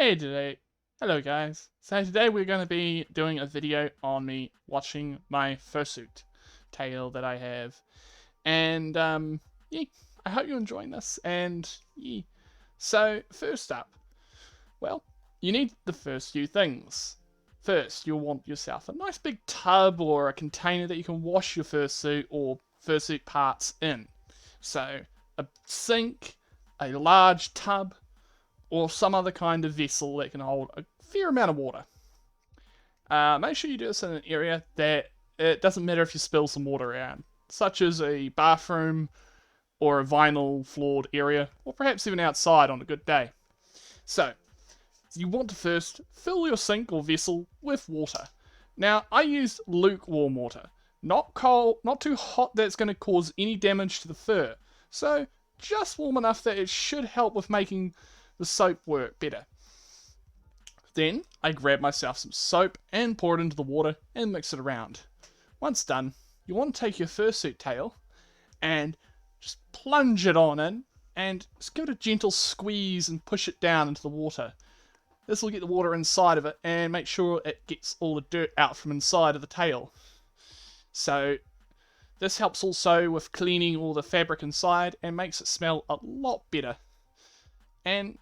Hey today. Hello guys. So today we're going to be doing a video on me watching my fursuit tail that I have. And yeah, I hope you're enjoying this. And yeah. So first up, well, you need the first few things. First, you'll want yourself a nice big tub or a container that you can wash your fursuit or fursuit parts in. So a sink, a large tub, or some other kind of vessel that can hold a fair amount of water. Make sure you do this in an area that it doesn't matter if you spill some water around, such as a bathroom or a vinyl floored area, or perhaps even outside on a good day. So, you want to first fill your sink or vessel with water. Now, I used lukewarm water, not cold, not too hot that it's going to cause any damage to the fur. So, just warm enough that it should help with making the soap work better. Then I grab myself some soap and pour it into the water and mix it around. Once done, you want to take your fursuit tail and just plunge it on in and just give it a gentle squeeze and push it down into the water. This will get the water inside of it and make sure it gets all the dirt out from inside of the tail. So this helps also with cleaning all the fabric inside and makes it smell a lot better. And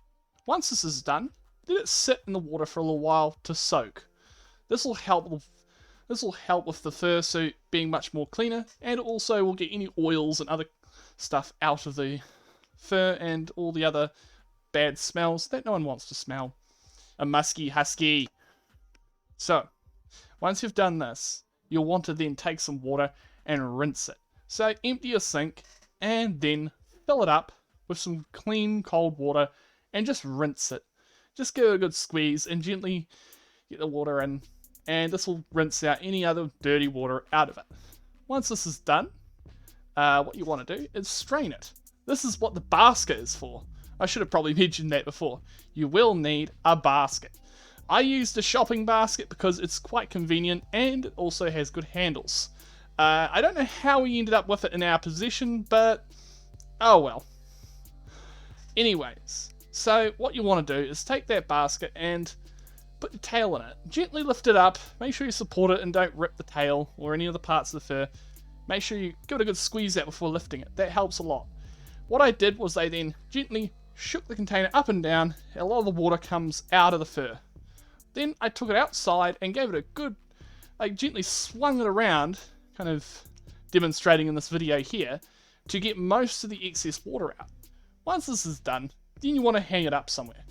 once this is done, let it sit in the water for a little while to soak. This will help with the fursuit being much more cleaner, and it also will get any oils and other stuff out of the fur and all the other bad smells that no one wants to smell. A musky husky. So, once you've done this, you'll want to then take some water and rinse it. So empty your sink and then fill it up with some clean cold water and just rinse it. Just give it a good squeeze and gently get the water in, and this will rinse out any other dirty water out of it. Once this is done, what you want to do is strain it. This is what the basket is for. I should have probably mentioned that before. You will need a basket. I used a shopping basket because it's quite convenient and it also has good handles. I don't know how we ended up with it in our possession, but oh well. Anyways, so what you want to do is take that basket and put your tail in it. Gently lift it up, make sure you support it and don't rip the tail or any other parts of the fur. Make sure you give it a good squeeze out before lifting it. That helps a lot. What I did was I then gently shook the container up and down, and a lot of the water comes out of the fur. Then I took it outside and gave it a good, I gently swung it around, kind of demonstrating in this video here, to get most of the excess water out. Once this is done, then you want to hang it up somewhere.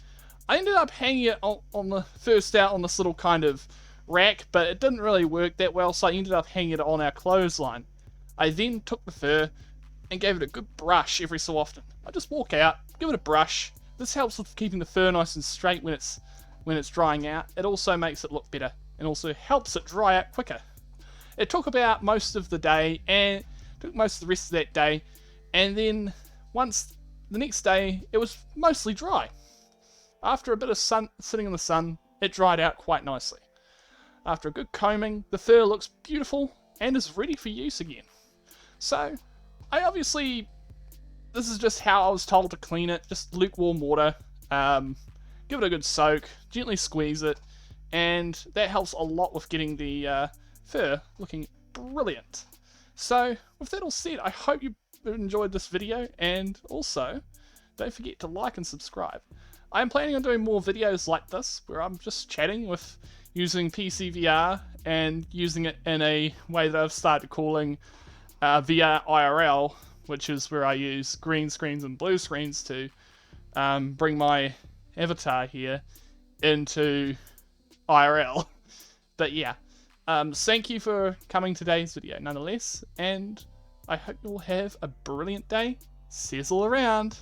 I ended up hanging it on the first out on this little kind of rack, but it didn't really work that well, so I ended up hanging it on our clothesline. I then took the fur and gave it a good brush every so often. I just walk out, give it a brush. This helps with keeping the fur nice and straight when it's drying out. It also makes it look better and also helps it dry out quicker. It took about most of the day and took most of the rest of that day, and then once the next day it was mostly dry. After a bit of sun sitting in the sun, it dried out quite nicely. After a good combing, the fur looks beautiful and is ready for use again. So this is just how I was told to clean it. Just lukewarm water, give it a good soak, gently squeeze it, and that helps a lot with getting the fur looking brilliant. So with that all said, I hope you enjoyed this video, and also don't forget to like and subscribe. I am planning on doing more videos like this where I'm just chatting with using PCVR and using it in a way that I've started calling VR IRL, which is where I use green screens and blue screens to bring my avatar here into IRL. But yeah, thank you for coming to today's video nonetheless, and I hope you'll have a brilliant day. Sizzle around!